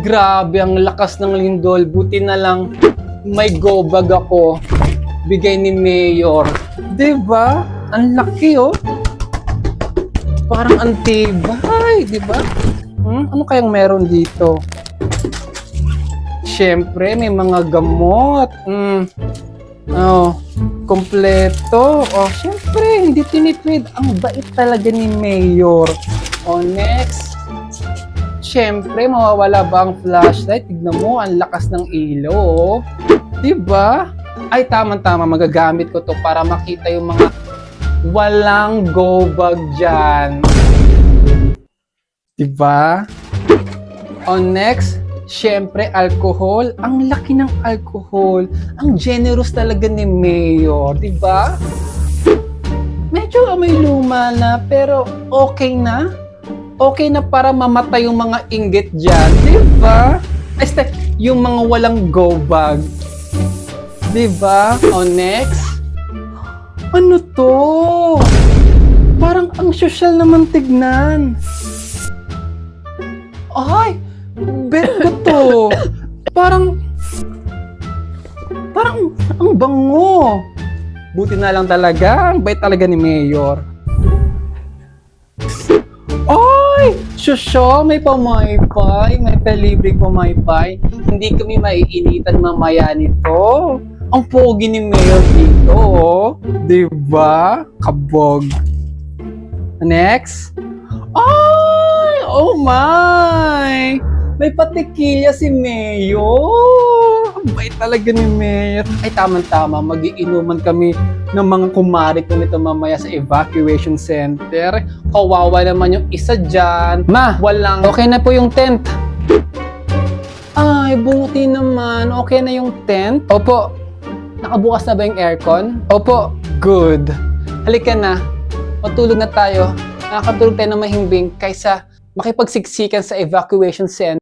Grabe, ang lakas ng lindol. Buti na lang may go bag ako. Bigay ni Mayor. Diba? Ang laki oh. Parang antibay, diba? Ano kayang meron dito? Siyempre, may mga gamot. Oh, kompleto. Oh, siyempre, hindi tinitwid. Ang bait talaga ni Mayor. Oh, next. Siyempre, mawawala ba ang flashlight? Tignan mo, ang lakas ng ilaw, oh. Diba? Ay, tama-tama. Magagamit ko to para makita yung mga walang go bag dyan. Diba? Oh, next. Siyempre, alcohol. Ang laki ng alcohol. Ang generous talaga ni Mayor. Diba? Medyo may luma na, pero okay na. Okay na para mamatay yung mga inggit dyan. Diba? Yung mga walang go bag. Diba? O next. Ano to? Parang ang social naman tignan. Ay! Bet ko to. Parang ang bango. Buti na lang talaga. Ang bait talaga ni Mayor. Ay! Shosho, may pamaypay. May palibreng pamaypay. Hindi kami maiinitan mamaya nito. Ang pogi ni Mayor dito, oh. Diba? Kabog. Next. Ay! Oh my! May patikilya si Mayor. Ang bait talaga ni Mayor. Ay, tama-tama. Magiinuman kami ng mga kumari ko nito mamaya sa evacuation center. Kawawa naman yung isa dyan. Ma, walang. Okay na po yung tent. Ay, buti naman. Okay na yung tent? Opo. Nakabukas na ba yung aircon? Opo. Good. Halika na. Matulog na tayo. Nakakatulog tayo na mahimbing kaysa makipagsiksikan sa evacuation center.